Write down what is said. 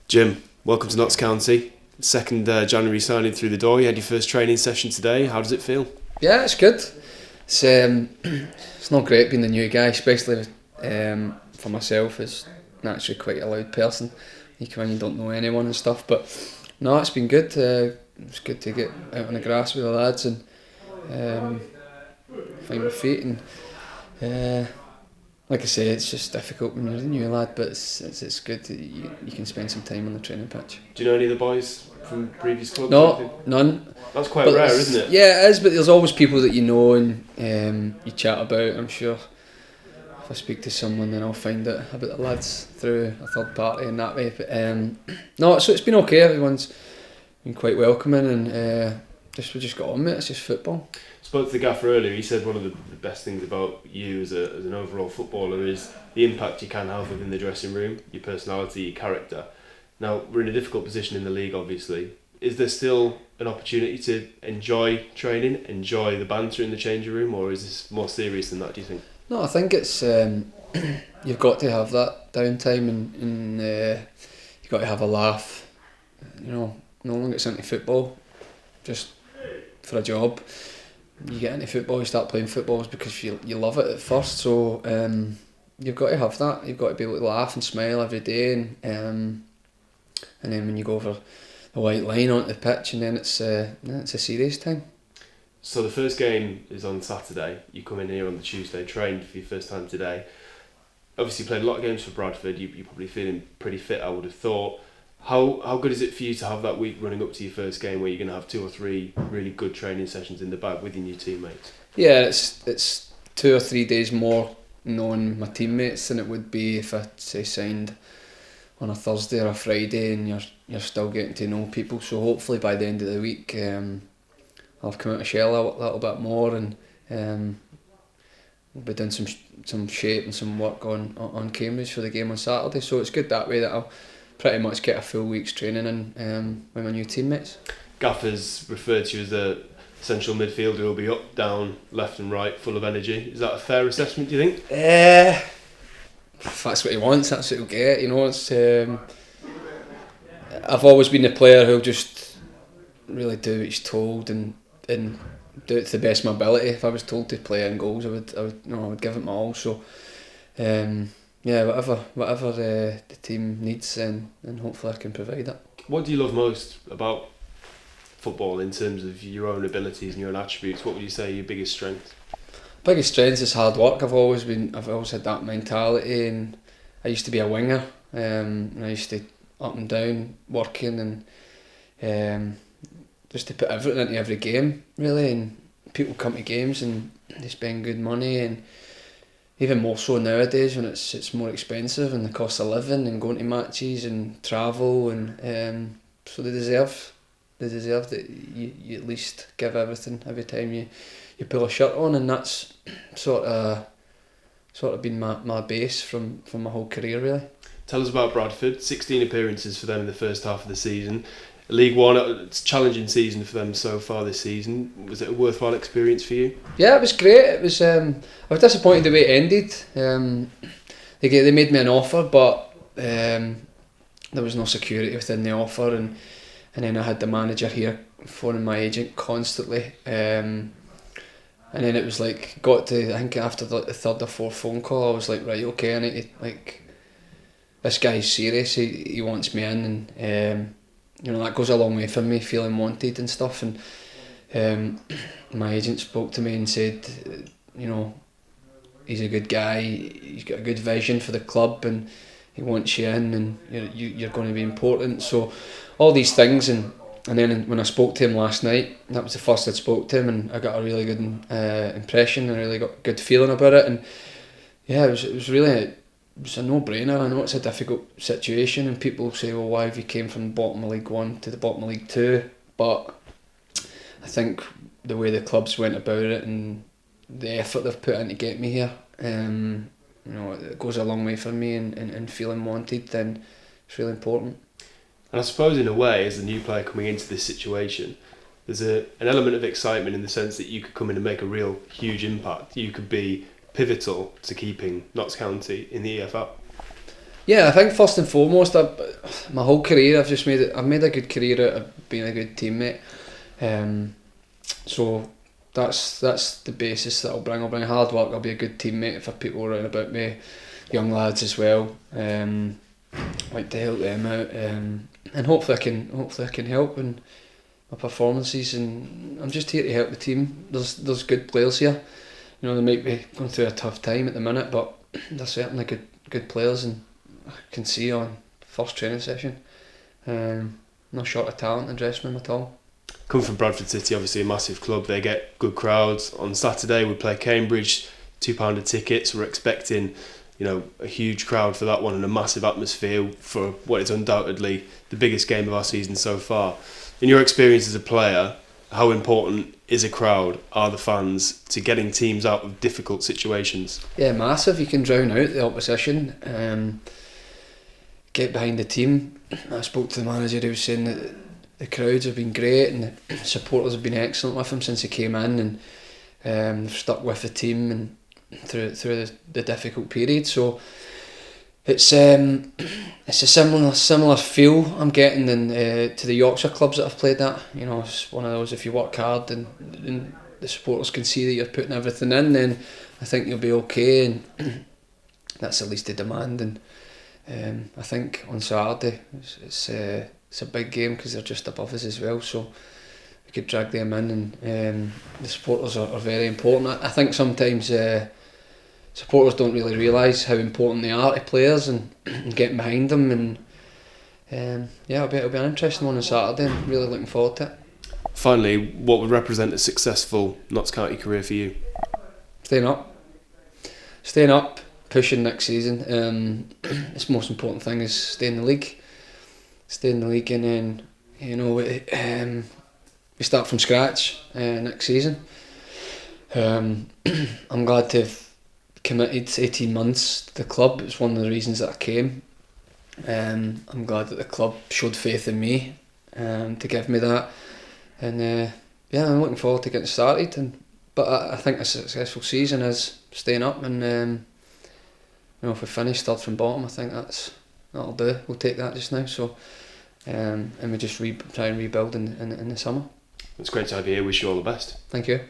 Jim, welcome to Notts County. Second January signing through the door. You had your first training session today. How does it feel? Yeah, it's good. It's not great being the new guy, especially for myself, as naturally quite a loud person. You come in, you don't know anyone and stuff, but no, it's been good. It's good to get out on the grass with the lads and find my feet. And like I say, it's just difficult when you're a new lad, but it's good that you can spend some time on the training pitch. Do you know any of the boys from previous clubs? No, none. That's quite rare, isn't it? Yeah, it is, but there's always people that you know and you chat about. I'm sure if I speak to someone, then I'll find out about the lads through a third party in that way. But no, so it's been okay. Everyone's been quite welcoming, and we just got on with it. It's just football. Spoke to the gaffer earlier. He said one of the best things about you as an overall footballer is the impact you can have within the dressing room, your personality, your character. Now, we're in a difficult position in the league, obviously. Is there still an opportunity to enjoy training, enjoy the banter in the changing room, or is this more serious than that, do you think? No, I think it's you've got to have that downtime, and you've got to have a laugh. You know, no one gets into football just for a job. You get into football, you start playing football because you love it at first. So you've got to have that. You've got to be able to laugh and smile every day, and then when you go over the white line onto the pitch, and then it's a serious time. So the first game is on Saturday. You come in here on the Tuesday, trained for your first time today. Obviously, you played a lot of games for Bradford. You're probably feeling pretty fit, I would have thought. How good is it for you to have that week running up to your first game where you're going to have 2 or 3 really good training sessions in the bag with your new teammates? Yeah, it's 2 or 3 days more knowing my teammates than it would be if I signed on a Thursday or a Friday, and you're still getting to know people. So hopefully by the end of the week I'll have come out of shell a little bit more, and we'll be doing some shape and some work on Cambridge for the game on Saturday. So it's good that way that I'll pretty much get a full week's training in with my new teammates. Gaffer's referred to you as a central midfielder who'll be up, down, left and right, full of energy. Is that a fair assessment, do you think? If that's what he wants, that's what he'll get. You know, it's I've always been the player who'll just really do what he's told and do it to the best of my ability. If I was told to play in goals, I would give it my all. So yeah, whatever the team needs, and hopefully I can provide it. What do you love most about football in terms of your own abilities and your own attributes? What would you say are your biggest strengths? Biggest strength is hard work. I've always had that mentality, and I used to be a winger, and I used to up and down working, and just to put everything into every game really. And people come to games and they spend good money, and even more so nowadays when it's more expensive, and the cost of living and going to matches and travel, and so they deserve that you at least give everything every time you pull a shirt on, and that's sort of been my base from my whole career really. Tell us about Bradford. 16 appearances for them in the first half of the season. League One, it's a challenging season for them so far this season. Was it a worthwhile experience for you? Yeah, it was great. It was. I was disappointed the way it ended. They made me an offer, but there was no security within the offer, and then I had the manager here phoning my agent constantly. And then it was like, got to, I think after the third or fourth phone call, I was like, right, okay, I need to, like, this guy's serious. He wants me in, and you know, that goes a long way for me, feeling wanted and stuff. And my agent spoke to me and said, you know, he's a good guy, he's got a good vision for the club, and he wants you in, and you're going to be important. So all these things, and then when I spoke to him last night, that was the first I'd spoke to him, and I got a really good impression, and I really got a good feeling about it. And yeah, it was really it was a no-brainer. I know it's a difficult situation, and people say, well, why have you came from the bottom of League 1 to the bottom of League 2? But I think the way the clubs went about it and the effort they've put in to get me here, you know, it goes a long way for me, and feeling wanted, then it's really important. And I suppose in a way, as a new player coming into this situation, there's an element of excitement in the sense that you could come in and make a real huge impact. You could be pivotal to keeping Notts County in the EFL. Yeah, I think first and foremost, my whole career I've made a good career out of being a good teammate. So that's the basis that I'll bring hard work. I'll be a good teammate for people around about me, young lads as well. Like to help them out, and hopefully I can help in my performances. And I'm just here to help the team. There's good players here. You know, they might be going through a tough time at the minute, but they're certainly good players, and I can see on first training session, no short of talent in the dressing room at all. Coming from Bradford City, obviously a massive club, they get good crowds. On Saturday we play Cambridge, £2 a tickets. We're expecting, you know, a huge crowd for that one and a massive atmosphere for what is undoubtedly the biggest game of our season so far. In your experience as a player, how important is a crowd, are the fans, to getting teams out of difficult situations? Yeah, massive. You can drown out the opposition. Get behind the team. I spoke to the manager who was saying that the crowds have been great and the supporters have been excellent with him since he came in, and they've stuck with the team and through the difficult period. So it's a similar feel I'm getting to the Yorkshire clubs that I've played at. You know, it's one of those, if you work hard and the supporters can see that you're putting everything in, then I think you'll be okay, and that's at least the demand. And I think on Saturday it's a big game because they're just above us as well, so we could drag them in, and the supporters are very important. I think sometimes supporters don't really realise how important they are to players and getting behind them, and it'll be an interesting one on Saturday, and really looking forward to it. Finally, what would represent a successful Notts County career for you? Staying up, pushing next season. It's the most important thing is stay in the league, and then, you know, we start from scratch next season. I'm glad to have committed 18 months to the club. It's one of the reasons that I came. I'm glad that the club showed faith in me to give me that, and I'm looking forward to getting started. But I think a successful season is staying up, and you know, if we finish third from bottom, I think that'll do. We'll take that just now. So and we just try and rebuild in the summer. It's great to have you here. Wish you all the best. Thank you.